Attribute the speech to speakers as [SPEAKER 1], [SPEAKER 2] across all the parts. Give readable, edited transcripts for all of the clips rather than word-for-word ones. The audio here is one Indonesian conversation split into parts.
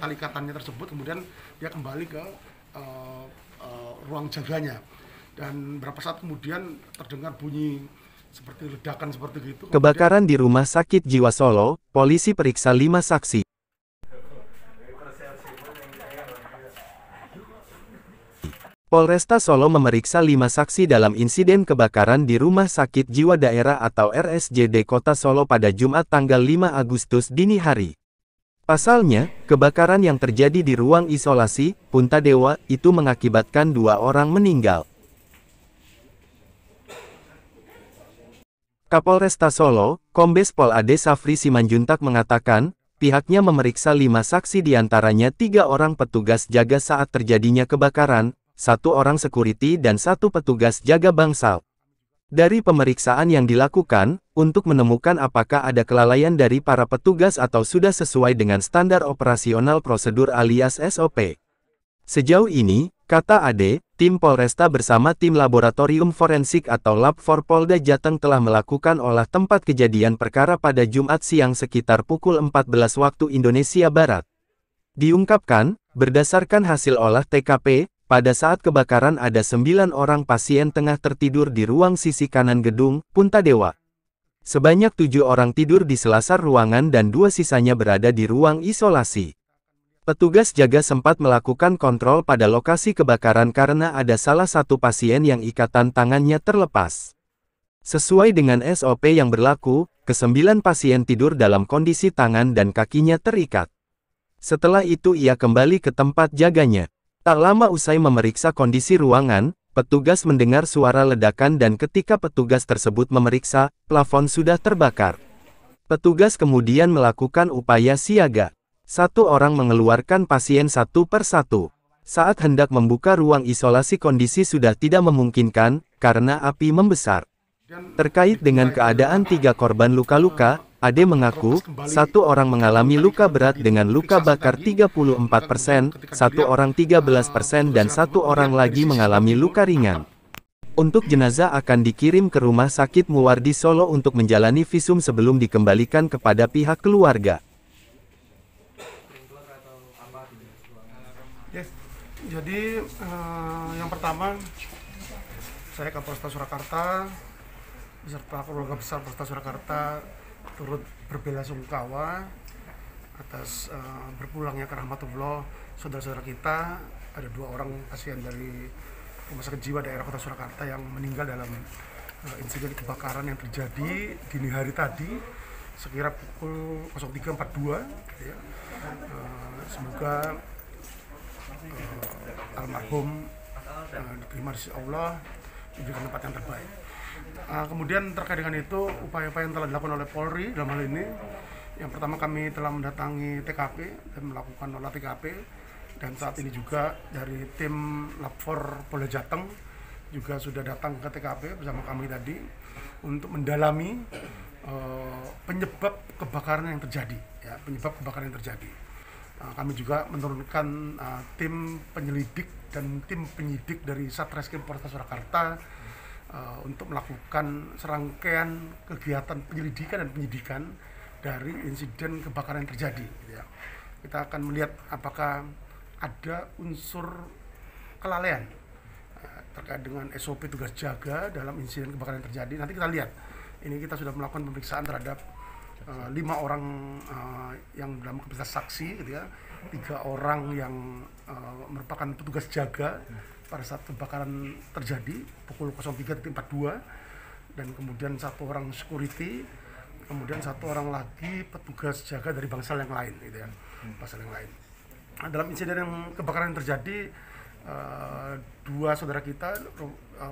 [SPEAKER 1] tali ikatannya tersebut, kemudian dia kembali ke ruang jaganya. Dan berapa saat kemudian terdengar bunyi seperti ledakan seperti itu.
[SPEAKER 2] Kebakaran di Rumah Sakit Jiwa Solo, polisi periksa 5 saksi. Polresta Solo memeriksa 5 saksi dalam insiden kebakaran di Rumah Sakit Jiwa Daerah atau RSJD Kota Solo pada Jumat tanggal 5 Agustus dini hari. Pasalnya, kebakaran yang terjadi di ruang isolasi, Punta Dewa, itu mengakibatkan 2 orang meninggal. Kapolresta Solo, Kombes Pol Ade Safri Simanjuntak mengatakan, pihaknya memeriksa 5 saksi diantaranya 3 orang petugas jaga saat terjadinya kebakaran, 1 orang security dan 1 petugas jaga bangsal. Dari pemeriksaan yang dilakukan, untuk menemukan apakah ada kelalaian dari para petugas atau sudah sesuai dengan standar operasional prosedur alias SOP. Sejauh ini, kata Ade, tim Polresta bersama tim Laboratorium Forensik atau Lab 4 Polda Jateng telah melakukan olah tempat kejadian perkara pada Jumat siang sekitar pukul 14 waktu Indonesia Barat. Diungkapkan, berdasarkan hasil olah TKP, pada saat kebakaran ada 9 orang pasien tengah tertidur di ruang sisi kanan gedung, Punta Dewa. Sebanyak 7 orang tidur di selasar ruangan dan 2 sisanya berada di ruang isolasi. Petugas jaga sempat melakukan kontrol pada lokasi kebakaran karena ada salah satu pasien yang ikatan tangannya terlepas. Sesuai dengan SOP yang berlaku, ke-9 pasien tidur dalam kondisi tangan dan kakinya terikat. Setelah itu ia kembali ke tempat jaganya. Tak lama usai memeriksa kondisi ruangan, petugas mendengar suara ledakan dan ketika petugas tersebut memeriksa, plafon sudah terbakar. Petugas kemudian melakukan upaya siaga. 1 orang mengeluarkan pasien satu per satu. Saat hendak membuka ruang isolasi kondisi sudah tidak memungkinkan, karena api membesar. Terkait dengan keadaan 3 korban luka-luka, Ade mengaku, 1 orang mengalami luka berat dengan luka bakar 34%, 1 orang 13% dan 1 orang lagi mengalami luka ringan. Untuk jenazah akan dikirim ke Rumah Sakit Muwardi Solo untuk menjalani visum sebelum dikembalikan kepada pihak keluarga.
[SPEAKER 1] Yes. Jadi yang pertama, saya Kapolresta Surakarta beserta keluarga besar Polresta Surakarta turut berbelasungkawa atas berpulangnya ke rahmatullah saudara-saudara kita. Ada 2 orang pasien dari Rumah Sakit Jiwa Daerah Kota Surakarta yang meninggal dalam insiden kebakaran yang terjadi dini hari tadi sekira pukul 03.42 ya. Semoga almarhum diterima di sisi Allah, diberikan tempat yang terbaik. Kemudian terkait dengan itu, upaya-upaya yang telah dilakukan oleh Polri dalam hal ini, yang pertama kami telah mendatangi TKP dan melakukan olah TKP, dan saat ini juga dari tim Lab 4 Polda Jateng juga sudah datang ke TKP bersama kami tadi untuk mendalami penyebab kebakaran yang terjadi, ya, penyebab kebakaran yang terjadi. Kami juga menurunkan tim penyelidik dan tim penyidik dari Satreskrim Polresta Surakarta untuk melakukan serangkaian kegiatan penyelidikan dan penyidikan dari insiden kebakaran yang terjadi. Ya. Kita akan melihat apakah ada unsur kelalaian terkait dengan SOP tugas jaga dalam insiden kebakaran yang terjadi. Nanti kita lihat. Ini kita sudah melakukan pemeriksaan terhadap 5 orang yang dalam kapasitas saksi, gitu ya. 3 orang yang merupakan petugas jaga pada saat kebakaran terjadi pukul 03.42, dan kemudian 1 orang security, kemudian 1 orang lagi petugas jaga dari bangsal yang lain, gitu ya, bangsal yang lain. Nah, dalam insiden yang kebakaran yang terjadi, 2 saudara kita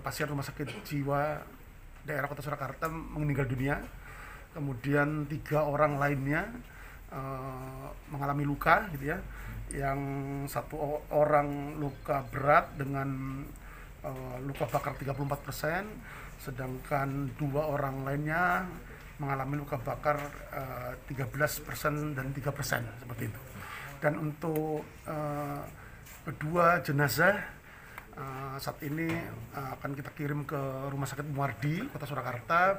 [SPEAKER 1] pasien Rumah Sakit Jiwa Daerah Kota Surakarta meninggal dunia, kemudian 3 orang lainnya mengalami luka, gitu ya. Yang 1 orang luka berat dengan luka bakar 34%, sedangkan 2 orang lainnya mengalami luka bakar 13% dan 3%, seperti itu. Dan untuk kedua jenazah saat ini akan kita kirim ke Rumah Sakit Muwardi Kota Surakarta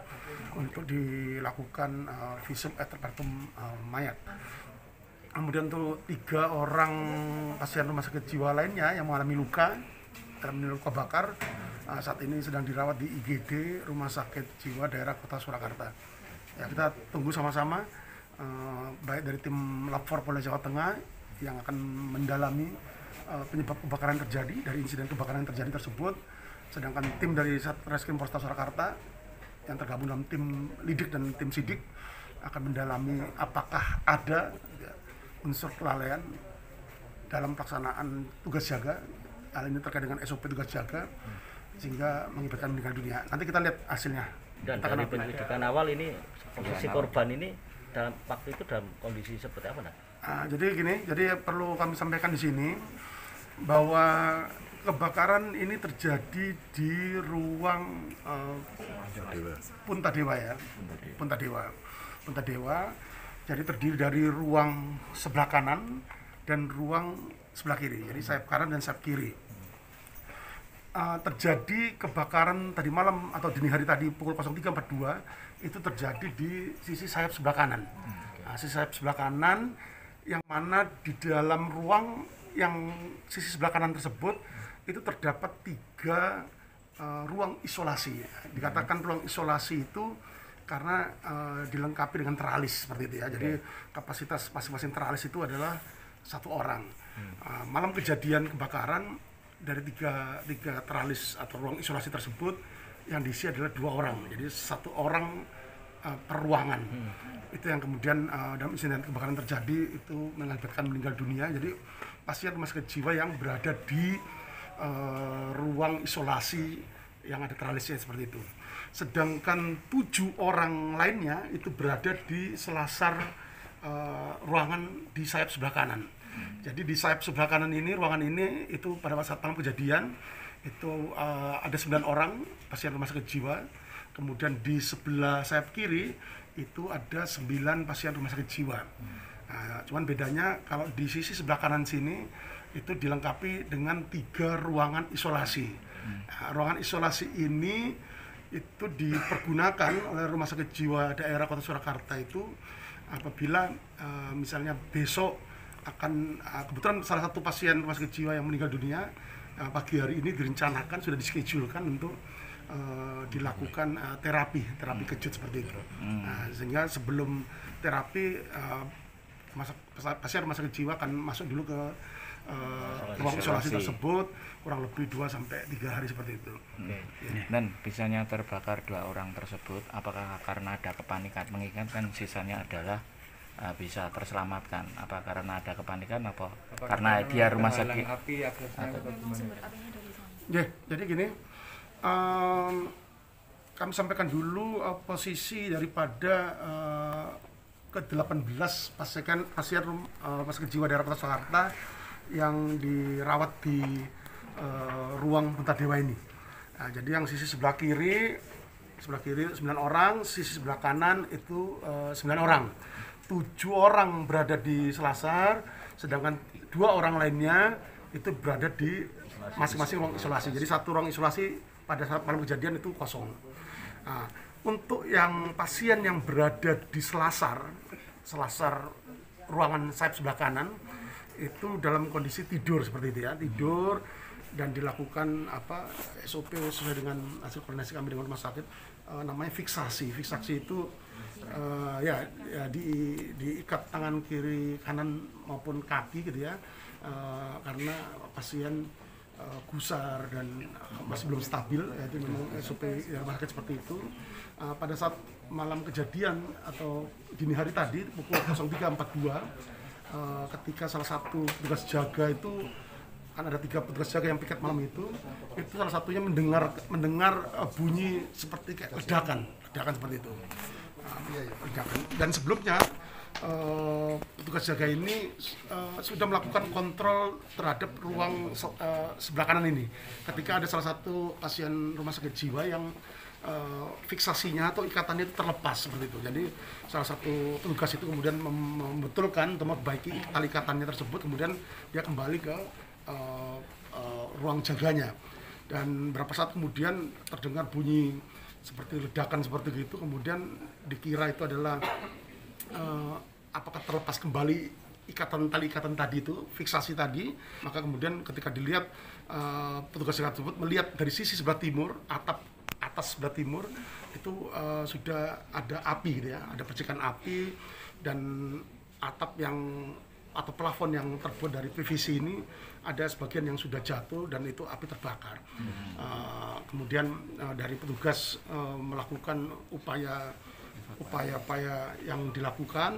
[SPEAKER 1] untuk dilakukan visum et repertum mayat. Kemudian tuh 3 orang pasien rumah sakit jiwa lainnya yang mengalami luka bakar saat ini sedang dirawat di IGD Rumah Sakit Jiwa Daerah Kota Surakarta. Ya, kita tunggu sama-sama baik dari tim Lab 4 Polda Jawa Tengah yang akan mendalami penyebab kebakaran terjadi, dari insiden kebakaran yang terjadi tersebut, sedangkan tim dari Satreskrim Polresta Surakarta yang tergabung dalam tim lidik dan tim sidik akan mendalami apakah ada unsur kelalaian dalam pelaksanaan tugas jaga. Hal ini terkait dengan SOP tugas jaga sehingga mengakibatkan meninggal dunia. Nanti kita lihat hasilnya.
[SPEAKER 3] Dan dari penyelidikan awal ini posisi korban ini dalam waktu itu dalam kondisi seperti apa, Nak?
[SPEAKER 1] Jadi perlu kami sampaikan di sini bahwa kebakaran ini terjadi di ruang Punta Dewa ya. Punta Dewa. Jadi terdiri dari ruang sebelah kanan dan ruang sebelah kiri. Jadi sayap kanan dan sayap kiri. Terjadi kebakaran tadi malam atau dini hari tadi pukul 03.42 itu terjadi di sisi sayap sebelah kanan. Sisi sayap sebelah kanan yang mana di dalam ruang yang sisi sebelah kanan tersebut itu terdapat 3 ruang isolasi. Dikatakan ruang isolasi itu karena dilengkapi dengan teralis seperti itu ya. Jadi kapasitas masing-masing teralis itu adalah 1 orang. Malam kejadian kebakaran dari tiga teralis atau ruang isolasi tersebut yang diisi adalah 2 orang. Jadi 1 orang per ruangan. Itu yang kemudian dalam insiden kebakaran terjadi itu mengakibatkan meninggal dunia. Jadi pasien rumah sakit jiwa yang berada di ruang isolasi yang ada teralisnya seperti itu. Sedangkan 7 orang lainnya itu berada di selasar ruangan di sayap sebelah kanan. Jadi di sayap sebelah kanan ini, ruangan ini itu pada saat malam kejadian itu ada 9 orang pasien rumah sakit jiwa. Kemudian di sebelah sayap kiri itu ada 9 pasien rumah sakit jiwa. Cuman bedanya kalau di sisi sebelah kanan sini itu dilengkapi dengan 3 ruangan isolasi. Ruangan isolasi ini itu dipergunakan oleh Rumah Sakit Jiwa Daerah Kota Surakarta itu apabila misalnya besok akan kebetulan salah satu pasien rumah sakit jiwa yang meninggal dunia pagi hari ini direncanakan sudah dischedulkan untuk dilakukan terapi kejut seperti itu. Sehingga sebelum terapi pasien rumah sakit jiwa akan masuk dulu ke ruang isolasi tersebut kurang lebih 2-3 hari seperti itu.
[SPEAKER 4] Dan bisanya terbakar 2 orang tersebut apakah karena ada kepanikan, mengingat kan sisanya adalah bisa terselamatkan, apa karena ada kepanikan apa karena dia rumah sakit api
[SPEAKER 1] jadi gini, kami sampaikan dulu posisi daripada ke-18 pasien rumah sakit jiwa daerah Kota Surakarta yang dirawat di ruang Punta Dewa ini. Jadi yang sisi sebelah kiri 9 orang, sisi sebelah kanan itu 9 orang. 7 orang berada di selasar, sedangkan 2 orang lainnya itu berada di masing-masing ruang isolasi. Jadi 1 ruang isolasi pada saat malam kejadian itu kosong. Untuk yang pasien yang berada di selasar ruangan sayap sebelah kanan itu dalam kondisi tidur seperti itu ya, tidur dan dilakukan SOP sesuai dengan hasil koordinasi kami dengan rumah sakit, namanya fiksasi itu diikat tangan kiri kanan maupun kaki gitu ya, karena pasien gusar dan masih belum stabil, itu memang SOP rumah sakit seperti itu. Pada saat malam kejadian atau dini hari tadi pukul 03.42 ketika salah satu petugas jaga itu kan ada 3 petugas jaga yang piket malam itu salah satunya mendengar bunyi seperti kayak ledakan seperti itu. Dan sebelumnya petugas jaga ini sudah melakukan kontrol terhadap ruang sebelah kanan ini ketika ada salah satu pasien rumah sakit jiwa yang fiksasinya atau ikatannya itu terlepas seperti itu. Jadi salah satu petugas itu kemudian membetulkan atau memperbaiki tali ikatannya tersebut, kemudian dia kembali ke ruang jaganya. Dan beberapa saat kemudian terdengar bunyi seperti ledakan seperti itu, kemudian dikira itu adalah apakah terlepas kembali tali ikatan tadi itu, fiksasi tadi, maka kemudian ketika dilihat petugas tersebut melihat dari sisi sebelah timur, atap atas sebelah timur itu sudah ada api gitu ya, ada percikan api dan atap atau plafon yang terbuat dari PVC ini ada sebagian yang sudah jatuh dan itu api terbakar. Kemudian dari petugas melakukan upaya yang dilakukan,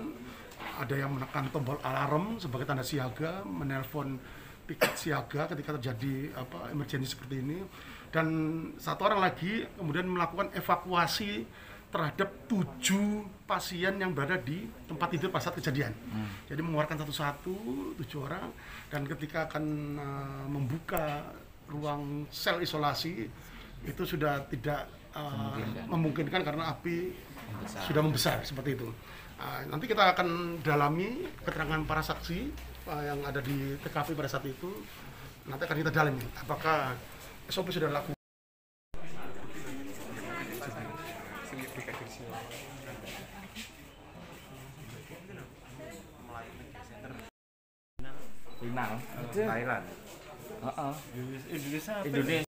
[SPEAKER 1] ada yang menekan tombol alarm sebagai tanda siaga, menelpon piket siaga ketika terjadi emergensi seperti ini, dan satu orang lagi kemudian melakukan evakuasi terhadap 7 pasien yang berada di tempat tidur pada saat kejadian. Jadi mengeluarkan satu-satu 7 orang, dan ketika akan membuka ruang sel isolasi itu sudah tidak memungkinkan karena api sudah membesar seperti itu. Nanti kita akan dalami keterangan para saksi yang ada di TKP pada saat itu. Nanti akan kita dalami apakah SOP sudah laku.
[SPEAKER 4] Final Thailand. Indonesia